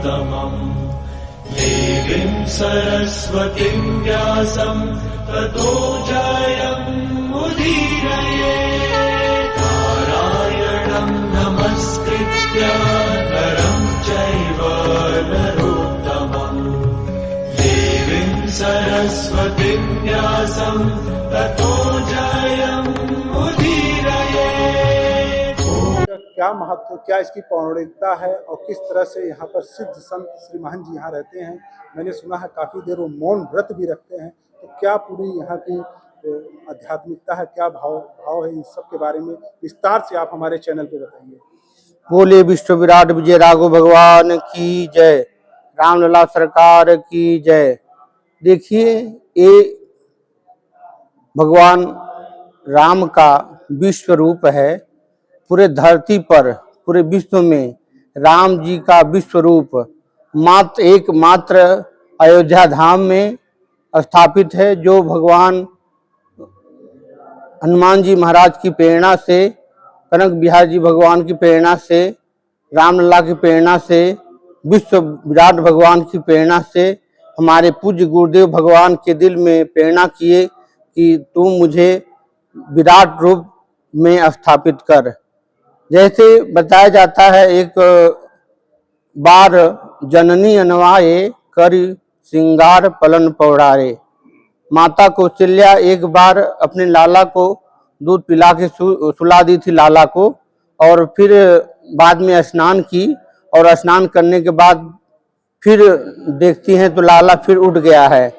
नरोत्तमम् देवीं सरस्वतीं व्यासं ततो जयमुदीरये नारायणं नमस्कृत्य नरं चैव नरोत्तमम् देवीं सरस्वतीं व्यासं ततो जयमुदीरये। क्या महत्व, क्या इसकी पौराणिकता है और किस तरह से यहाँ पर सिद्ध संत श्री महंत जी यहाँ रहते हैं। मैंने सुना है काफ़ी देर वो मौन व्रत भी रखते हैं। तो क्या पूरी यहाँ की आध्यात्मिकता है, क्या भाव है, इस सब के बारे में विस्तार से आप हमारे चैनल पे बताइए। बोले विश्व विराट विजय राघव भगवान की जय, रामलला सरकार की जय। देखिए, ये भगवान राम का विश्व रूप है। पूरे धरती पर, पूरे विश्व में राम जी का विश्व रूप एकमात्र अयोध्या धाम में स्थापित है, जो भगवान हनुमान जी महाराज की प्रेरणा से, कनक बिहार जी भगवान की प्रेरणा से, रामलला की प्रेरणा से, विश्व विराट भगवान की प्रेरणा से, हमारे पूज्य गुरुदेव भगवान के दिल में प्रेरणा किए कि तुम मुझे विराट रूप में स्थापित कर। जैसे बताया जाता है, एक बार जननी अनवाए कर श्रृंगार पलन पौड़ारे। माता कौशल्या एक बार अपने लाला को दूध पिला के सुला दी थी लाला को, और फिर बाद में स्नान की, और स्नान करने के बाद फिर देखती हैं तो लाला फिर उठ गया है।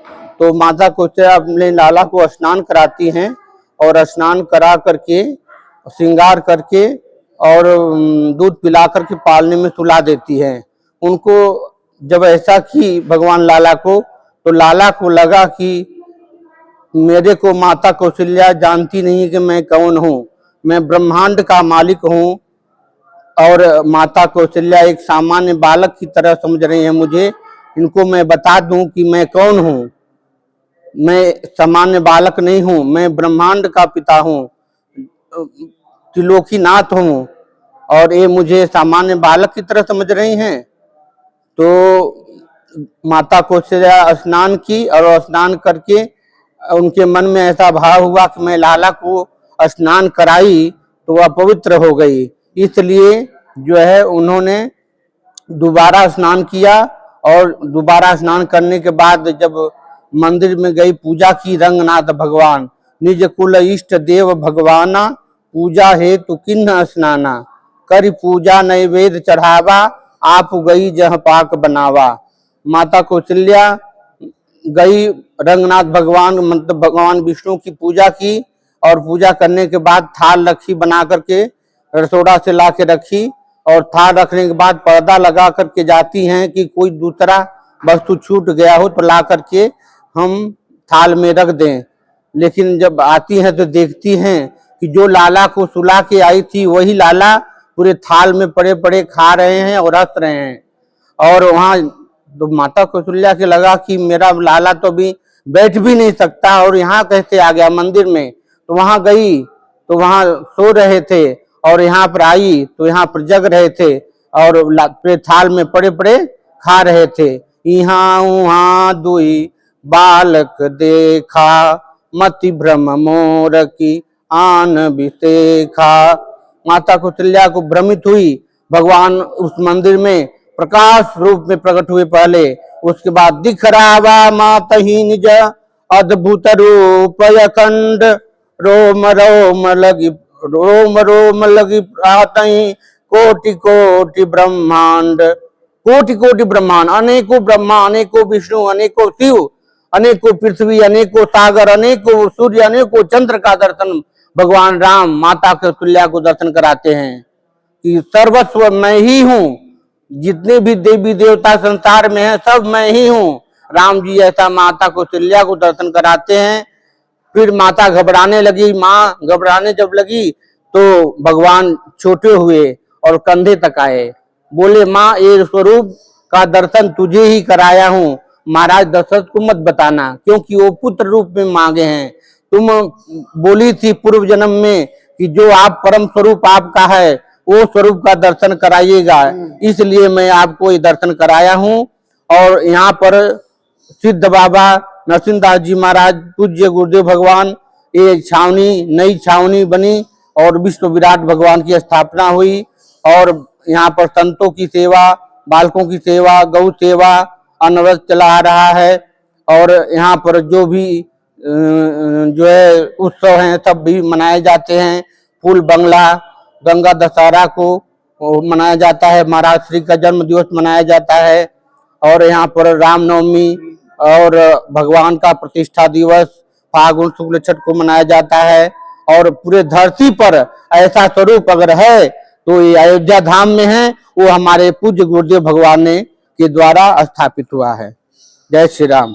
तो माता कौशल्या अपने लाला को स्नान कराती हैं, और स्नान करा करके श्रृंगार करके और दूध पिला करके पालने में सुला देती हैं उनको। जब ऐसा की भगवान लाला को, तो लाला को लगा कि मेरे को माता कौशल्या जानती नहीं कि मैं कौन हूँ, मैं ब्रह्मांड का मालिक हूँ, और माता कौशल्या एक सामान्य बालक की तरह समझ रही है मुझे। इनको मैं बता दूं कि मैं कौन हूँ, मैं सामान्य बालक नहीं हूँ, मैं ब्रह्मांड का पिता हूँ, त्रिलोकीनाथ हूँ, और ये मुझे सामान्य बालक की तरह समझ रही हैं। तो माता कौशल्या स्नान की, और स्नान करके उनके मन में ऐसा भाव हुआ कि मैं लाला को स्नान कराई तो वह पवित्र हो गई। इसलिए जो है उन्होंने दोबारा स्नान किया, और दोबारा स्नान करने के बाद जब मंदिर में गई, पूजा की रंगनाथ भगवान, निज कुल इष्ट देव भगवाना, पूजा है तो किन्ह स्नाना, कर पूजा नैवेद्य चढ़ावा, आप गई जह पाक बनावा। माता कौशल्या गई रंगनाथ भगवान, मतलब भगवान विष्णु की पूजा की, और पूजा करने के बाद थाल रखी बना करके, रसोड़ा से ला के रखी, और थाल रखने के बाद पर्दा लगा करके जाती हैं कि कोई दूसरा वस्तु छूट गया हो तो ला करके हम थाल में रख दें। लेकिन जब आती हैं तो देखती हैं कि जो लाला को सुला के आई थी वही लाला पूरे थाल में पड़े पड़े खा रहे हैं और हंस रहे हैं। और वहाँ तो माता कौशल्या के लगा कि मेरा लाला तो अभी बैठ भी नहीं सकता, और यहाँ कैसे आ गया मंदिर में। तो वहाँ गई तो वहाँ सो रहे थे, और यहाँ पर आई तो यहाँ पर जग रहे थे, और पूरे थाल में पड़े पड़े खा रहे थे। यहाँ उहाँ दुई बालक देखा, मति भ्रम मोर की आन विशेखा। माता कौशल्या को भ्रमित हुई। भगवान उस मंदिर में प्रकाश रूप में प्रकट हुए पहले, उसके बाद दिख रावा माता ही निज अद्भुत रूप अखंड, रोम रोम लगी प्रातहि, कोटि कोटि ब्रह्मांड, कोटि कोटि ब्रह्मांड, अनेकों ब्रह्मा, अनेकों विष्णु, अनेकों शिव, अनेकों पृथ्वी, अनेकों सागर, अनेकों सूर्य, अनेकों चंद्र का दर्शन भगवान राम माता कौशल्या को दर्शन कराते हैं कि सर्वस्व मैं ही हूँ, जितने भी देवी देवता संसार में हैं सब मैं ही हूँ। राम जी ऐसा माता कौशल्या को दर्शन कराते हैं। फिर माता घबराने लगी। माँ घबराने जब लगी तो भगवान छोटे हुए और कंधे तक आए। बोले, माँ ये स्वरूप का दर्शन तुझे ही कराया हूँ, महाराज दशरथ को मत बताना, क्योंकि वो पुत्र रूप में मांगे हैं। तुम बोली थी पूर्व जन्म में कि जो आप परम स्वरूप आपका है वो स्वरूप का दर्शन कराइएगा, इसलिए मैं आपको ये दर्शन कराया हूँ। और यहाँ पर सिद्ध बाबा नरसिंहदास जी महाराज पूज्य गुरुदेव भगवान, ये छावनी नई छावनी बनी और विश्व विराट भगवान की स्थापना हुई। और यहाँ पर संतों की सेवा, बालकों की सेवा, गौ सेवा अनवरत चला आ रहा है। और यहाँ पर जो भी जो है उत्सव हैं सब भी मनाए जाते हैं। फूल बंगला, गंगा दशहरा को मनाया जाता है, महाराज श्री का जन्म दिवस मनाया जाता है। और यहाँ पर रामनवमी और भगवान का प्रतिष्ठा दिवस फागुन शुक्ल छठ को मनाया जाता है। और पूरे धरती पर ऐसा स्वरूप अगर है तो ये अयोध्या धाम में है, वो हमारे पूज्य गुरुदेव भगवान ने के द्वारा स्थापित हुआ है। जय श्री राम।